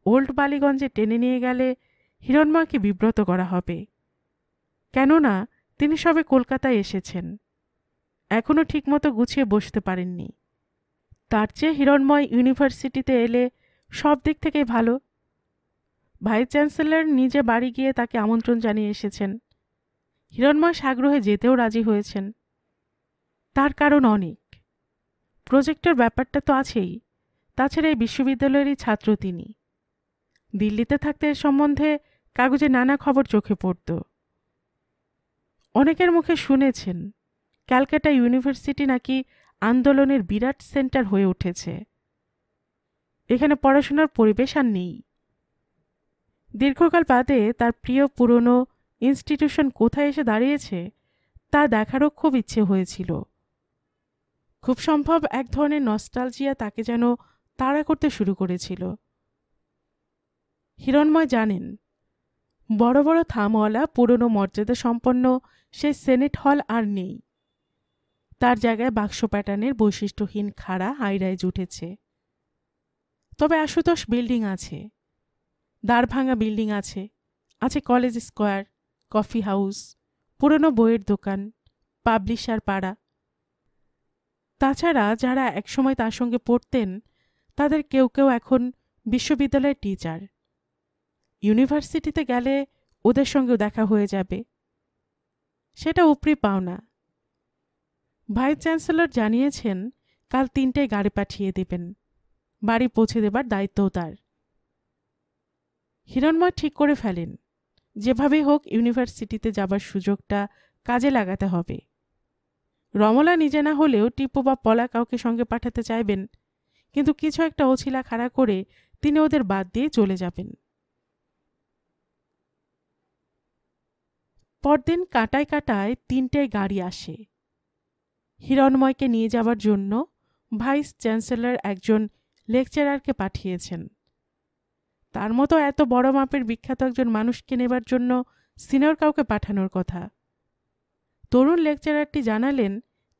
ওল্ড বালিগঞ্জে টেনে নিয়ে গেলে হিরণময়কে বিব্রত করা হবে। কেননা তিনি সবে কলকাতায় এসেছেন, এখনও ঠিকমতো গুছিয়ে বসতে পারেননি। তার চেয়ে হিরণময় ইউনিভার্সিটিতে এলে সব দিক থেকে ভালো। ভাইস চ্যান্সেলর নিজে বাড়ি গিয়ে তাকে আমন্ত্রণ জানিয়ে এসেছেন। হিরণময় সাগ্রহে যেতেও রাজি হয়েছেন। তার কারণ অনেক। প্রজেক্টের ব্যাপারটা তো আছেই, তাছাড়া এই বিশ্ববিদ্যালয়েরই ছাত্র তিনি। দিল্লিতে থাকতে এর সম্বন্ধে কাগজে নানা খবর চোখে পড়ত। অনেকের মুখে শুনেছেন ক্যালকাটা ইউনিভার্সিটি নাকি আন্দোলনের বিরাট সেন্টার হয়ে উঠেছে। এখানে পড়াশোনার পরিবেশ আর নেই। দীর্ঘকাল বাদে তার প্রিয় পুরনো ইনস্টিটিউশন কোথায় এসে দাঁড়িয়েছে তা দেখারও খুব ইচ্ছে হয়েছিল। খুব সম্ভব এক ধরনের নস্টালজিয়া তাকে যেন তাড়া করতে শুরু করেছিল। হিরণময় জানেন, বড় বড় থামওয়ালা পুরনো মর্যাদা সম্পন্ন সেই সেনেট হল আর নেই। তার জায়গায় বাক্স প্যাটার্নের বৈশিষ্ট্যহীন খাড়া হাইরাইজ উঠেছে। তবে আশুতোষ বিল্ডিং আছে, দাঁড়ভাঙা বিল্ডিং আছে, আছে কলেজ স্কোয়ার, কফি হাউস, পুরনো বইয়ের দোকান, পাবলিশার পাড়া। তাছাড়া যারা একসময় তার সঙ্গে পড়তেন তাদের কেউ কেউ এখন বিশ্ববিদ্যালয়ের টিচার। ইউনিভার্সিটিতে গেলে ওদের সঙ্গেও দেখা হয়ে যাবে, সেটা উপরি পাওনা। ভাইস চ্যান্সেলর জানিয়েছেন কাল 3টায় গাড়ি পাঠিয়ে দেবেন, বাড়ি পৌঁছে দেবার দায়িত্বও তার। হিরণময় ঠিক করে ফেলেন যেভাবেই হোক ইউনিভার্সিটিতে যাবার সুযোগটা কাজে লাগাতে হবে। রমলা নিজে না হলেও টিপু বা পলা কাউকে সঙ্গে পাঠাতে চাইবেন, কিন্তু কিছু একটা অছিলা খাড়া করে তিনি ওদের বাদ দিয়ে চলে যাবেন। পরদিন কাটায় কাটায় 3টায় গাড়ি আসে। হিরণময়কে নিয়ে যাবার জন্য ভাইস চ্যান্সেলর একজন লেকচারারকে পাঠিয়েছেন। তার মতো এত বড় মাপের বিখ্যাত একজন মানুষকে নেবার জন্য সিনিয়র কাউকে পাঠানোর কথা। তরুণ লেকচারারটি জানালেন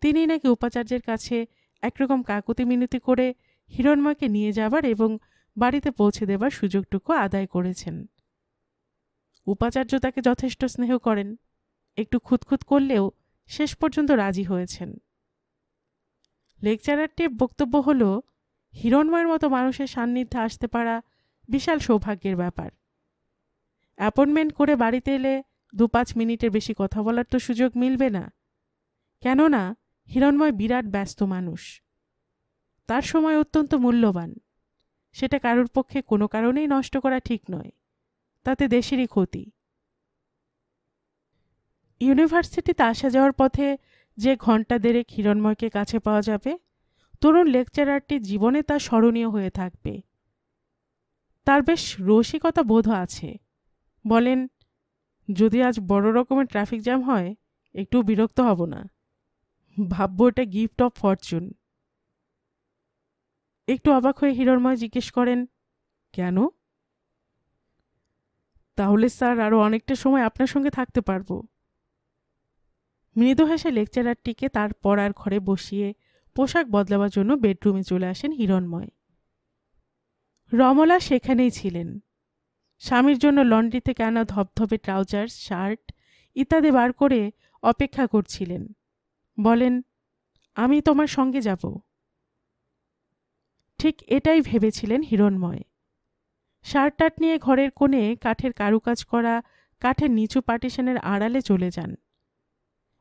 তিনি নাকি উপাচার্যের কাছে একরকম কাকুতি মিনতি করে হিরণময়কে নিয়ে যাবার এবং বাড়িতে পৌঁছে দেবার সুযোগটুকু আদায় করেছেন। উপাচার্য তাকে যথেষ্ট স্নেহ করেন, একটু খুঁতখুত করলেও শেষ পর্যন্ত রাজি হয়েছেন। লেকচারারটির বক্তব্য হল, হিরণময়ের মতো মানুষের সান্নিধ্যে আসতে পারা বিশাল সৌভাগ্যের ব্যাপার। অ্যাপয়েন্টমেন্ট করে বাড়িতে এলে 2-5 মিনিটের বেশি কথা বলার তো সুযোগ মিলবে না, কেননা হিরণময় বিরাট ব্যস্ত মানুষ। তার সময় অত্যন্ত মূল্যবান, সেটা কারোর পক্ষে কোনো কারণেই নষ্ট করা ঠিক নয়, তাতে দেশেরই ক্ষতি। ইউনিভার্সিটিতে আসা যাওয়ার পথে যে ঘণ্টা দেড়েক হিরণময়কে কাছে পাওয়া যাবে, তরুণ লেকচারারটির জীবনে তা স্মরণীয় হয়ে থাকবে। তার বেশ রসিকতা বোধ আছে। বলেন, যদি আজ বড় রকমের ট্রাফিক জ্যাম হয় একটু বিরক্ত হব না, ভাববো এটা গিফট অফ ফরচুন। একটু অবাক হয়ে হিরণময় জিজ্ঞেস করেন, কেন? তাহলে স্যার আরও অনেকটা সময় আপনার সঙ্গে থাকতে পারবো। মৃদু হেসে লেকচারারটিকে তার পড়ার ঘরে বসিয়ে পোশাক বদলাবার জন্য বেডরুমে চলে আসেন হিরণময়। রমলা সেখানেই ছিলেন। স্বামীর জন্য লন্ড্রি থেকে আনা ধবধবে ট্রাউজার, শার্ট ইত্যাদি বার করে অপেক্ষা করছিলেন। বলেন, আমি তোমার সঙ্গে যাব। ঠিক এটাই ভেবেছিলেন হিরণময়। শার্ট টাট নিয়ে ঘরের কোণে কাঠের কারুকাজ করা কাঠের নিচু পার্টিশনের আড়ালে চলে যান।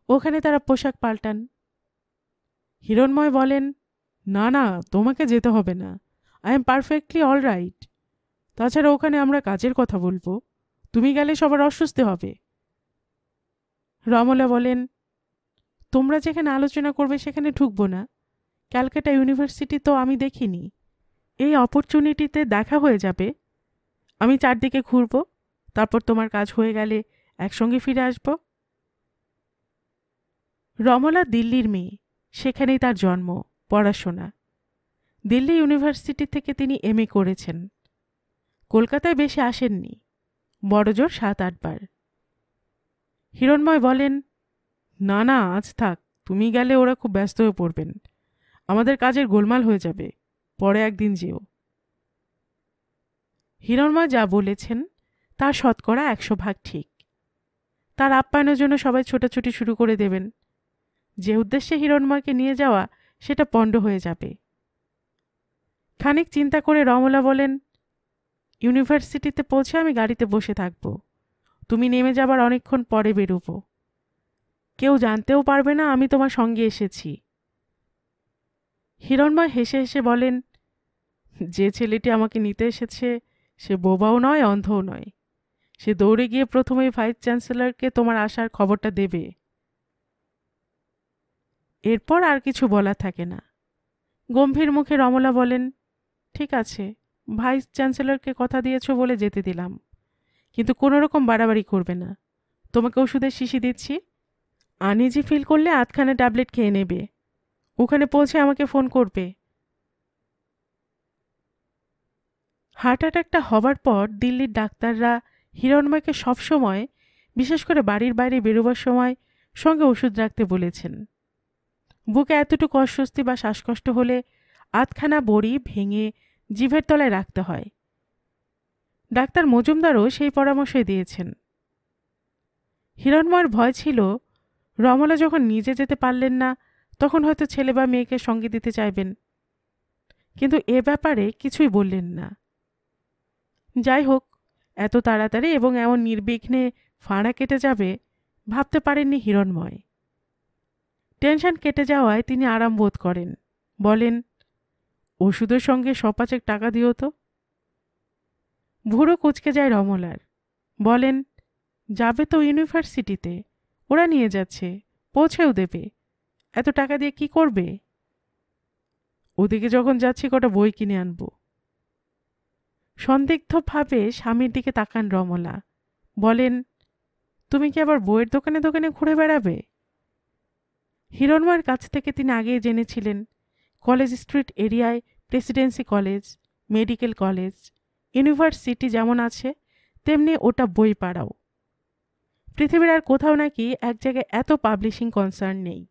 ওখানে তারা পোশাক পাল্টান। হিরণময় বলেন, না না, তোমাকে যেতে হবে না, I am perfectly all right. তাছাড়া ওখানে আমরা কাজের কথা বলবো, তুমি গেলে সবার অস্বস্তি হবে। রমলা বলেন, তোমরা যেখানে আলোচনা করবে সেখানে ঢুকবো না। ক্যালকাটা ইউনিভার্সিটি তো আমি দেখিনি, এই অপরচুনিটিতে দেখা হয়ে যাবে। আমি চারদিকে ঘুরব, তারপর তোমার কাজ হয়ে গেলে একসঙ্গে ফিরে আসব। রমলা দিল্লির মেয়ে, সেখানেই তার জন্ম, পড়াশোনা। দিল্লি ইউনিভার্সিটি থেকে তিনি এমএ করেছেন। কলকাতায় বেশি আসেননি, বড়জোর 7-8 বার। হিরণময় বলেন, না না, আজ থাক, তুমি গেলে ওরা খুব ব্যস্ত হয়ে পড়বেন, আমাদের কাজের গোলমাল হয়ে যাবে, পরে একদিন যেও। হিরণময় যা বলেছেন তার 100% ঠিক। তার আপ্যায়নের জন্য সবাই ছোটাছুটি শুরু করে দেবেন। যে উদ্দেশ্যে হিরণময়কে নিয়ে যাওয়া সেটা পণ্ড হয়ে যাবে। খানিক চিন্তা করে রমলা বলেন, ইউনিভার্সিটিতে পৌঁছে আমি গাড়িতে বসে থাকব, তুমি নেমে যাবার অনেকক্ষণ পরে বেরোব, কেউ জানতেও পারবে না আমি তোমার সঙ্গে এসেছি। হিরণময় হেসে হেসে বলেন, যে ছেলেটি আমাকে নিতে এসেছে সে বোবাও নয়, অন্ধও নয়, সে দৌড়ে গিয়ে প্রথমেই ভাইস চ্যান্সেলরকে তোমার আসার খবরটা দেবে। এরপর আর কিছু বলা থাকে না। গম্ভীর মুখে রমলা বলেন, ঠিক আছে, ভাইস চ্যান্সেলরকে কথা দিয়েছ বলে যেতে দিলাম, কিন্তু কোনো রকম বাড়াবাড়ি করবে না। তোমাকে ওষুধের শিশি দিচ্ছি, আনইজি ফিল করলে 8খানা ট্যাবলেট খেয়ে নেবে, ওখানে পৌঁছে আমাকে ফোন করবে। হার্ট অ্যাটাকটা হবার পর দিল্লির ডাক্তাররা হিরণময়কে সবসময়, বিশেষ করে বাড়ির বাইরে বেরোবার সময়, সঙ্গে ওষুধ রাখতে বলেছেন। বুকে এতটুকু অস্বস্তি বা শ্বাসকষ্ট হলে 8খানা বড়ি ভেঙে জিভের তলায় রাখতে হয়। ডাক্তার মজুমদারও সেই পরামর্শই দিয়েছেন। হিরণময়ের ভয় ছিল রমলা যখন নিজে যেতে পারলেন না তখন হয়তো ছেলে বা মেয়েকে সঙ্গে দিতে চাইবেন, কিন্তু এ ব্যাপারে কিছুই বললেন না। যাই হোক, এত তাড়াতাড়ি এবং এমন নির্বিঘ্নে ফাঁড়া কেটে যাবে ভাবতে পারেননি হিরণময়। টেনশন কেটে যাওয়ায় তিনি আরাম বোধ করেন। বলেন, ওষুধের সঙ্গে 100-5 টাকা দিও তো। ভুরু কুঁচকে যায় রমলার। বলেন, যাবে তো ইউনিভার্সিটিতে, ওরা নিয়ে যাচ্ছে, পৌঁছেও দেবে, এত টাকা দিয়ে কি করবে? ওদিকে যখন যাচ্ছি কটা বই কিনে আনব। সন্দিগ্ধভাবে স্বামীর দিকে তাকান রমলা। বলেন, তুমি কি আবার বইয়ের দোকানে দোকানে ঘুরে বেড়াবে? হিরণময়ের কাছ থেকে তিনি আগেই জেনেছিলেন কলেজ স্ট্রিট এরিয়ায় Presidency college, medical college, university যেমন আছে তেমনি ওটা বই পাড়াও। পৃথিবীর আর কোথাও নাকি এক জায়গায় এত পাবলিশিং কনসার্ন নেই।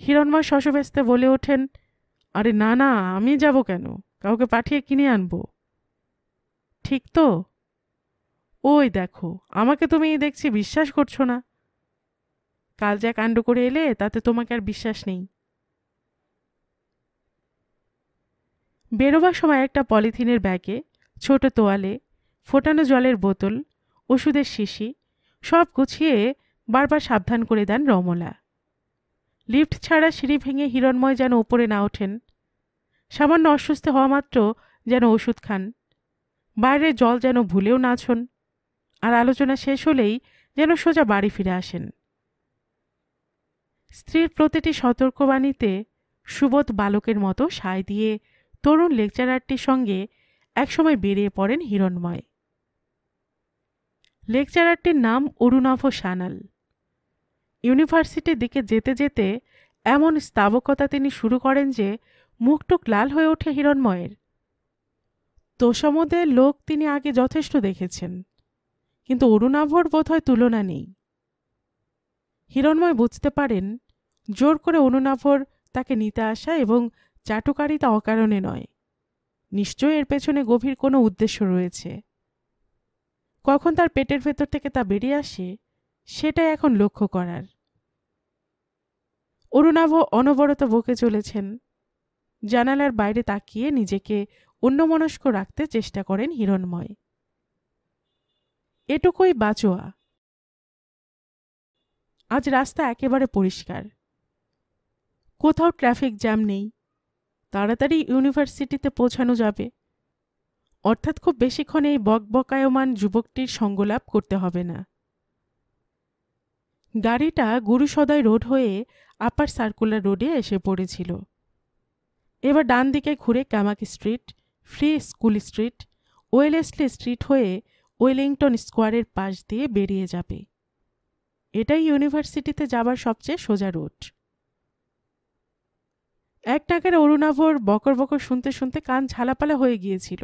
হিরণময় শশব্যস্তে বলে ওঠেন, আরে না না, আমি যাব কেন, কাউকে পাঠিয়ে কিনে আনবো। ঠিক তো? ওই দেখো, আমাকে তুমি দেখছি বিশ্বাস করছো না। কাল যা কাণ্ড করে এলে তাতে তোমাকে আর বিশ্বাস নেই। বেরোবার সময় একটা পলিথিনের ব্যাগে ছোট তোয়ালে, ফোটানো জলের বোতল, ওষুধের শিশি সব গুছিয়ে বারবার সাবধান করে দেন রমলা। লিফট ছাড়া সিঁড়ি ভেঙে হিরণময় যেন ওপরে না ওঠেন। সামান্য অস্বস্তি হওয়া মাত্র যেন ওষুধ খান, বাইরের জল যেন ভুলেও না ছোন, আর আলোচনা শেষ হলেই যেন সোজা বাড়ি ফিরে আসেন। স্ত্রীর প্রতিটি সতর্কবাণীতে সুবোধ বালকের মতো সায় দিয়ে তরুণ লেকচারারটির সঙ্গে একসময় বেরিয়ে পড়েন হিরণময়। লেকচারারটির নাম অরুণাভ সানাল। ইউনিভার্সিটির দিকে যেতে যেতে এমন স্তাবকতা তিনি শুরু করেন যে মুখটুক লাল হয়ে ওঠে হিরণময়ের। তোষামোদের লোক তিনি আগে যথেষ্ট দেখেছেন, কিন্তু অরুণাভর বোধহয় তুলনা নেই। হিরণময় বুঝতে পারেন জোর করে অরুণাভর তাকে নিতে আসা এবং চাটুকারিতা অকারণে নয়, নিশ্চয়ই এর পেছনে গভীর কোনো উদ্দেশ্য রয়েছে। কখন তার পেটের ভেতর থেকে তা বেরিয়ে আসে সেটাই এখন লক্ষ্য করার। অরুণাভ অনবরত বকে চলেছেন। জানালার বাইরে তাকিয়ে নিজেকে অন্যমনস্ক রাখতে চেষ্টা করেন হিরণময়। এটুকুই বাঁচোয়া। আজ রাস্তা একেবারে পরিষ্কার, কোথাও ট্রাফিক জ্যাম নেই, তাড়াতাড়ি ইউনিভার্সিটিতে পৌঁছানো যাবে। অর্থাৎ খুব বেশিক্ষণ এই বকবকায়মান যুবকটির সঙ্গলাভ করতে হবে না। গাড়িটা গুরুসদয় রোড হয়ে আপার সার্কুলার রোডে এসে পড়েছিল। এবার ডান দিকে ঘুরে Camac street, free school street, Wellesley street হয়ে ওয়েলিংটন স্কোয়ারের পাশ দিয়ে বেরিয়ে যাবে। এটাই ইউনিভার্সিটিতে যাবার সবচেয়ে সোজা রুট। এক নাগারে অরুণাভর বকর বকর শুনতে শুনতে কান ঝালাপালা হয়ে গিয়েছিল।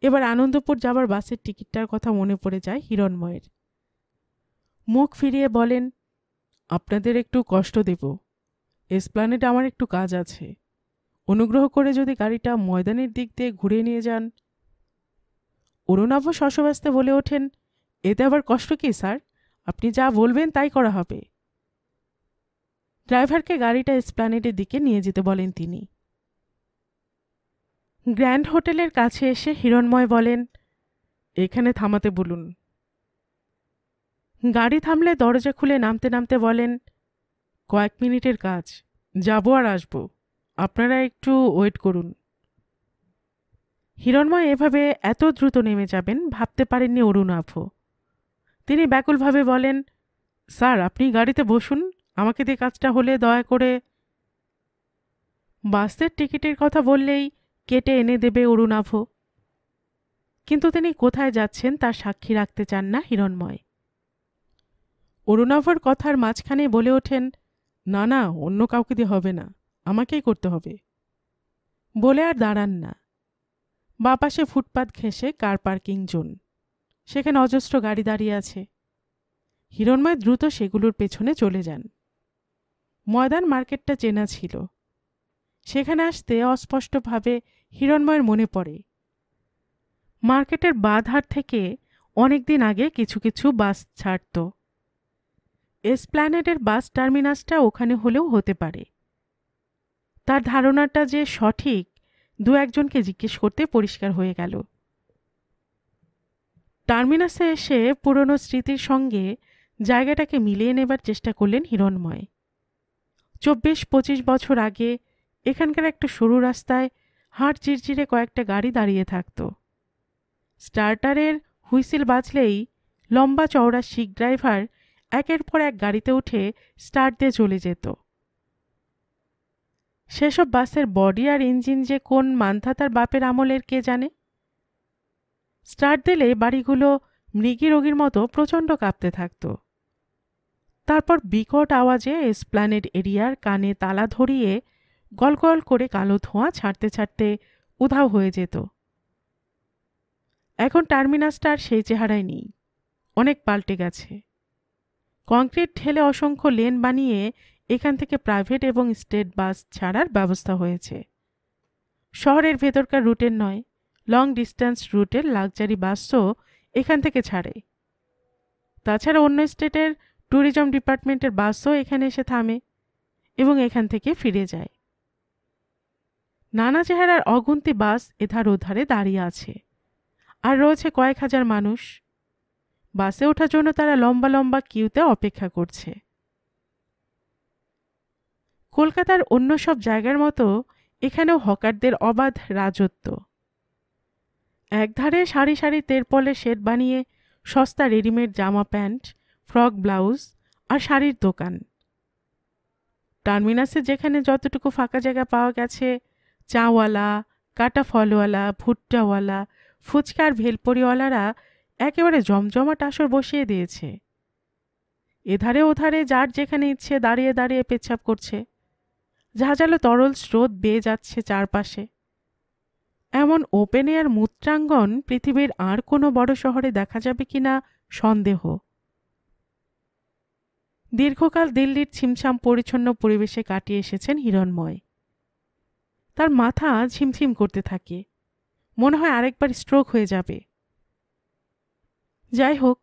এবার আনন্দপুর যাবার বাসের টিকিটটার কথা মনে পড়ে যায় হিরণময়ের। মুখ ফিরিয়ে বলেন, আপনাদের একটু কষ্ট দেব, এসপ্ল্যানেডে আমার একটু কাজ আছে। অনুগ্রহ করে যদি গাড়িটা ময়দানের দিক দিয়ে ঘুরে নিয়ে যান। অরুণাভ শশব্যস্তে বলে ওঠেন, এতে আবার কষ্ট কি স্যার? আপনি যা বলবেন তাই করা হবে। ড্রাইভারকে গাড়িটা এসপ্ল্যানেডের দিকে নিয়ে যেতে বলেন তিনি। গ্র্যান্ড হোটেলের কাছে এসে হিরণময় বলেন, এখানে থামাতে বলুন। গাড়ি থামলে দরজা খুলে নামতে নামতে বলেন, কয়েক মিনিটের কাজ, যাব আর আসব, আপনারা একটু ওয়েট করুন। হিরণময় এভাবে এত দ্রুত নেমে যাবেন ভাবতে পারেননি অরুণাভ। তিনি ব্যাকুলভাবে বলেন, স্যার আপনি গাড়িতে বসুন, আমাকে দিয়ে কাজটা হলে দয়া করে। বাসের টিকিটের কথা বললেই কেটে এনে দেবে অরুণাভ, কিন্তু তিনি কোথায় যাচ্ছেন তার সাক্ষী রাখতে চান না হিরণময়। অরুণাভর কথার মাঝখানে বলে ওঠেন, না না, অন্য কাউকে দিয়ে হবে না, আমাকেই করতে হবে। বলে আর দাঁড়ান না। বাপাশে ফুটপাত ঘেঁষে কার পার্কিং জোন, সেখানে অজস্র গাড়ি দাঁড়িয়ে আছে। হিরণময় দ্রুত সেগুলোর পেছনে চলে যান। ময়দান মার্কেটটা চেনা ছিল। সেখানে আসতে অস্পষ্টভাবে হিরণময়ের মনে পড়ে, মার্কেটের বাঁধার থেকে অনেকদিন আগে কিছু কিছু বাস ছাড়ত। এসপ্ল্যানেডের বাস টার্মিনাসটা ওখানে হলেও হতে পারে। তার ধারণাটা যে সঠিক দু একজনকে জিজ্ঞেস করতে পরিষ্কার হয়ে গেল। টার্মিনাসে এসে পুরনো স্মৃতির সঙ্গে জায়গাটাকে মিলিয়ে নেবার চেষ্টা করলেন হিরণময়। 24-25 বছর আগে এখানকার একটা সরু রাস্তায় হাড় চিরচিরে কয়েকটা গাড়ি দাঁড়িয়ে থাকত। স্টার্টারের হুইসেল বাজলেই লম্বা চওড়া শিখ ড্রাইভার একের পর এক গাড়িতে উঠে স্টার্ট দিয়ে চলে যেত। সেসব বাসের বডি আর ইঞ্জিন যে কোন মান্ধাতার বাপের আমলের কে জানে। স্টার্ট দিলে বাড়িগুলো মৃগী রোগীর মতো প্রচণ্ড কাঁপতে থাকত। তারপর বিকট আওয়াজে এসপ্ল্যানেড এরিয়ার কানে তালা ধরিয়ে গলগল করে কালো ধোঁয়া ছাড়তে ছাড়তে উধাও হয়ে যেত। এখন টার্মিনাসটা আর সেই চেহারায় নেই, অনেক পাল্টে গেছে। কংক্রিট ঢেলে অসংখ্য লেন বানিয়ে এখান থেকে প্রাইভেট এবং স্টেট বাস ছাড়ার ব্যবস্থা হয়েছে। শহরের ভেতরকার রুটের নয়, লং ডিস্টেন্স রুটের লাক্সারি বাসও এখান থেকে ছাড়ে। তাছাড়া অন্য স্টেটের ট্যুরিজম ডিপার্টমেন্টের বাসও এখানে এসে থামে এবং এখান থেকে ফিরে যায়। নানা চেহারার অগুন্তি বাস এধার ওধারে দাঁড়িয়ে আছে, আর রয়েছে কয়েক হাজার মানুষ। বাসে ওঠার জন্য তারা লম্বা লম্বা কিউতে অপেক্ষা করছে। কলকাতার অন্য সব জায়গার মতো এখানেও হকারদের অবাধ রাজত্ব। একধারে সারি সারি তেরপলের শেড বানিয়ে সস্তা রেডিমেড জামা প্যান্ট, ফ্রক ব্লাউজ আর শাড়ির দোকান। টার্মিনাসে যেখানে যতটুকু ফাঁকা জায়গা পাওয়া গেছে, চাওয়ালা, কাটা ফলওয়ালা, ভুট্টাওয়ালা, ফুচকার ভেলপুরিওয়ালারা একেবারে জমজমাট আসর বসিয়ে দিয়েছে। এধারে ওধারে যার যেখানে ইচ্ছে দাঁড়িয়ে দাঁড়িয়ে পেচ্ছাপ করছে। ঝাঁঝালো তরল স্রোত বেয়ে যাচ্ছে চারপাশে। এমন ওপেন এয়ার মূত্রাঙ্গন পৃথিবীর আর কোনো বড় শহরে দেখা যাবে কিনা সন্দেহ। দীর্ঘকাল দিল্লির ছিমছাম পরিচ্ছন্ন পরিবেশে কাটিয়ে এসেছেন হিরণময়। তার মাথা ঝিমঝিম করতে থাকে, মনে হয় আরেকবার স্ট্রোক হয়ে যাবে। যাই হোক,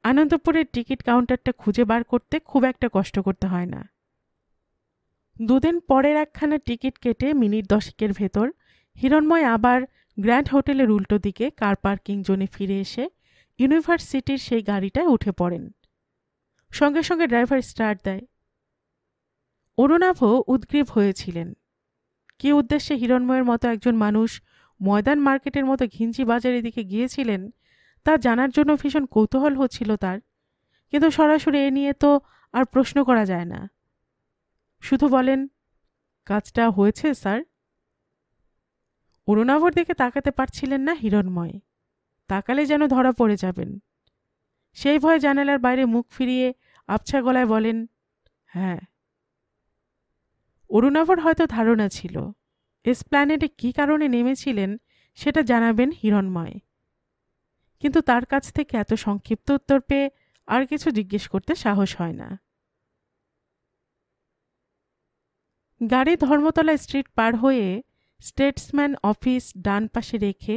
আনন্দপুরের টিকিট কাউন্টারটা খুঁজে বার করতে খুব একটা কষ্ট করতে হয় না। দুদিন পরের একখানা টিকিট কেটে মিনিট 10 ভেতর হিরণময় আবার গ্র্যান্ড হোটেলের উল্টো দিকে কার পার্কিং জোনে ফিরে এসে ইউনিভার্সিটির সেই গাড়িটায় উঠে পড়েন। সঙ্গে সঙ্গে ড্রাইভার স্টার্ট দেয়। অরুণাভ উদ্গ্রীব হয়েছিলেন। কী উদ্দেশ্যে হিরণময়ের মতো একজন মানুষ ময়দান মার্কেটের মতো ঘিঞ্জি বাজারের দিকে গিয়েছিলেন তা জানার জন্য ভীষণ কৌতূহল হচ্ছিল তার, কিন্তু সরাসরি এ নিয়ে তো আর প্রশ্ন করা যায় না। শুধু বলেন, কাজটা হয়েছে স্যার? অরুণাভর দিকে তাকাতে পারছিলেন না হিরণময়। তাকালে যেন ধরা পড়ে যাবেন। সেই ভয়ে জানালার বাইরে মুখ ফিরিয়ে আবছা গলায় বলেন, হ্যাঁ। অরুণাভর হয়তো ধারণা ছিল এসপ্ল্যানেডে কী কারণে নেমেছিলেন সেটা জানাবেন হিরণময়, কিন্তু তার কাছ থেকে এত সংক্ষিপ্ত উত্তর পেয়ে আর কিছু জিজ্ঞেস করতে সাহস হয় না। গাড়ি ধর্মতলা স্ট্রিট পার হয়ে স্টেটসম্যান অফিস ডান পাশে রেখে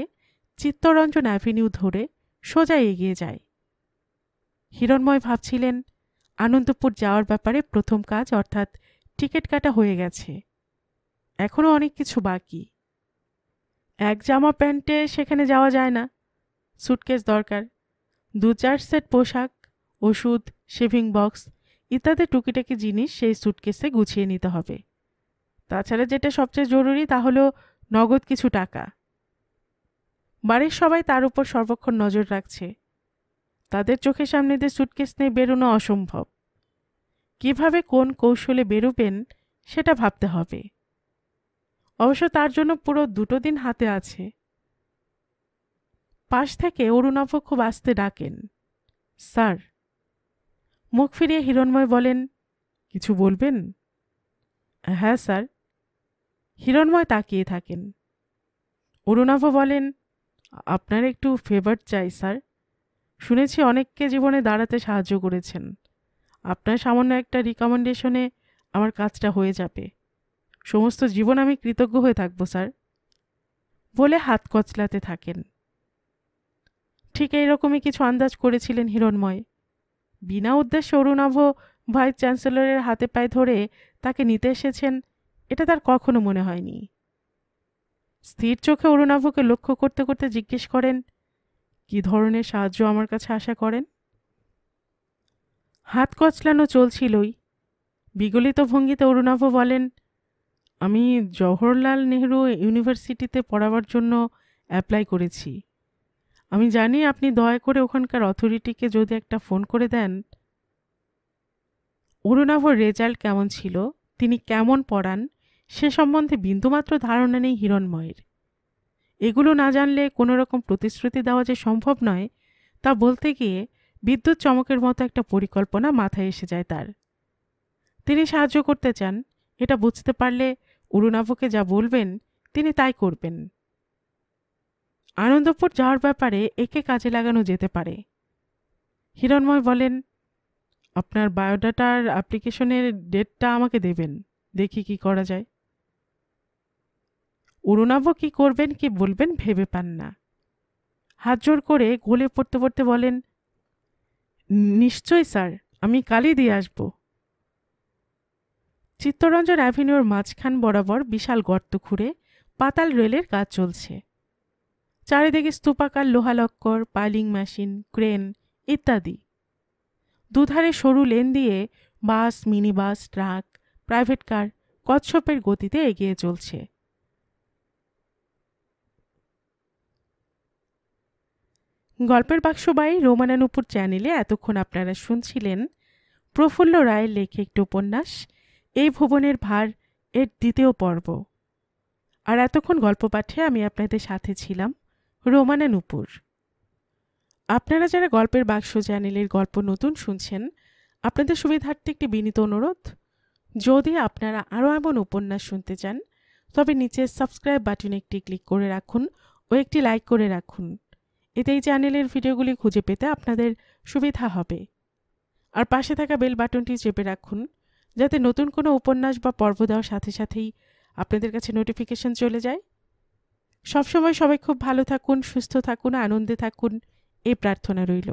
চিত্তরঞ্জন অ্যাভিনিউ ধরে সোজা এগিয়ে যায়। হিরণময় ভাবছিলেন, আনন্দপুর যাওয়ার ব্যাপারে প্রথম কাজ অর্থাৎ টিকিট কাটা হয়ে গেছে, এখনও অনেক কিছু বাকি। এক জামা প্যান্টে সেখানে যাওয়া যায় না, সুটকেস দরকার, 2-4 সেট পোশাক, ওষুধ, শেভিং বক্স ইত্যাদি টুকিটাকি জিনিস সেই সুটকেসে গুছিয়ে নিতে হবে। তাছাড়া যেটা সবচেয়ে জরুরি তা হলো নগদ কিছু টাকা। বাড়ির সবাই তার উপর সর্বক্ষণ নজর রাখছে। তাদের চোখের সামনে দিয়ে সুটকেস নিয়ে বেরোনো অসম্ভব। কিভাবে কোন কৌশলে বেরোবেন সেটা ভাবতে হবে। অবশ্য তার জন্য পুরো 2 দিন হাতে আছে। পাশ থেকে অরুণাভ খুব আস্তে ডাকেন, স্যার। মুখ ফিরিয়ে হিরণময় বলেন, কিছু বলবেন? হ্যাঁ স্যার। হিরণময় তাকিয়ে থাকেন। অরুণাভ বলেন, আপনার একটু ফেভার চাই স্যার। শুনেছি অনেককে জীবনে দাঁড়াতে সাহায্য করেছেন। আপনার সামান্য একটা রিকমেন্ডেশনে আমার কাজটা হয়ে যাবে। সমস্ত জীবন আমি কৃতজ্ঞ হয়ে থাকব স্যার। বলে হাত কচলাতে থাকেন। ঠিক এইরকমই কিছু আন্দাজ করেছিলেন হিরণময়। বিনা উদ্দেশ্যে অরুণাভ ভাইস চ্যান্সেলরের হাতে পায়ে ধরে তাকে নিতে এসেছেন এটা তার কখনো মনে হয়নি। স্থির চোখে অরুণাভকে লক্ষ্য করতে করতে জিজ্ঞেস করেন, কি ধরনের সাহায্য আমার কাছে আশা করেন? হাত কচলানো চলছিলই। বিগলিত ভঙ্গিতে অরুণাভ বলেন, আমি জওহরলাল নেহরু ইউনিভার্সিটিতে পড়াবার জন্য অ্যাপ্লাই করেছি। আমি জানি আপনি দয়া করে ওখানকার অথরিটিকে যদি একটা ফোন করে দেন। অরুণাভর রেজাল্ট কেমন ছিল, তিনি কেমন পড়ান সে সম্বন্ধে বিন্দুমাত্র ধারণা নেই হিরণময়ের। এগুলো না জানলে কোনো রকম প্রতিশ্রুতি দেওয়া যে সম্ভব নয় তা বলতে গিয়ে বিদ্যুৎ চমকের মতো একটা পরিকল্পনা মাথায় এসে যায় তার। তিনি সাহায্য করতে চান এটা বুঝতে পারলে অরুণাভকে যা বলবেন তিনি তাই করবেন। আনন্দপুর যাওয়ার ব্যাপারে একে কাজে লাগানো যেতে পারে। হিরণময় বলেন, আপনার বায়োডাটার অ্যাপ্লিকেশনের ডেটটা আমাকে দেবেন, দেখি কি করা যায়। অরুণাভ কি করবেন কি বলবেন ভেবে পান না। হাত জোর করে গলে পড়তে পড়তে বলেন, নিশ্চয়ই স্যার, আমি কালই দিয়ে আসব। চিত্তরঞ্জন অ্যাভিনিউর মাঝখান বরাবর বিশাল গর্ত খুঁড়ে পাতাল রেলের কাজ চলছে। চারিদিকে স্তূপাকার লোহালক্কর, পাইলিং মেশিন, ক্রেন ইত্যাদি। দুধারে সরু লেন দিয়ে bus, mini bus, truck, private car কচ্ছপের গতিতে এগিয়ে চলছে। গল্পের বাক্সবাই রোমানানুপুর চ্যানেলে এতক্ষণ আপনারা শুনছিলেন প্রফুল্ল রায়ের লেখে একটি উপন্যাস এই ভুবনের ভার এর 2য় পর্ব। আর এতক্ষণ গল্প পাঠে আমি আপনাদের সাথে ছিলাম রোমানানুপুর। আপনারা যারা গল্পের বাক্স চ্যানেলের গল্প নতুন শুনছেন, আপনাদের সুবিধার্থে একটি বিনীত অনুরোধ, যদি আপনারা আরও এমন উপন্যাস শুনতে চান তবে নিচের সাবস্ক্রাইব বাটনে একটি ক্লিক করে রাখুন ও একটি লাইক করে রাখুন। এতে এই চ্যানেলের ভিডিওগুলি খুঁজে পেতে আপনাদের সুবিধা হবে। আর পাশে থাকা বেল বাটনটি চেপে রাখুন যাতে নতুন কোনো উপন্যাস বা পর্ব দেওয়ার সাথে সাথেই আপনাদের কাছে নোটিফিকেশন চলে যায়। সবসময় সবাই খুব ভালো থাকুন, সুস্থ থাকুন, আনন্দে থাকুন এই প্রার্থনা রইল।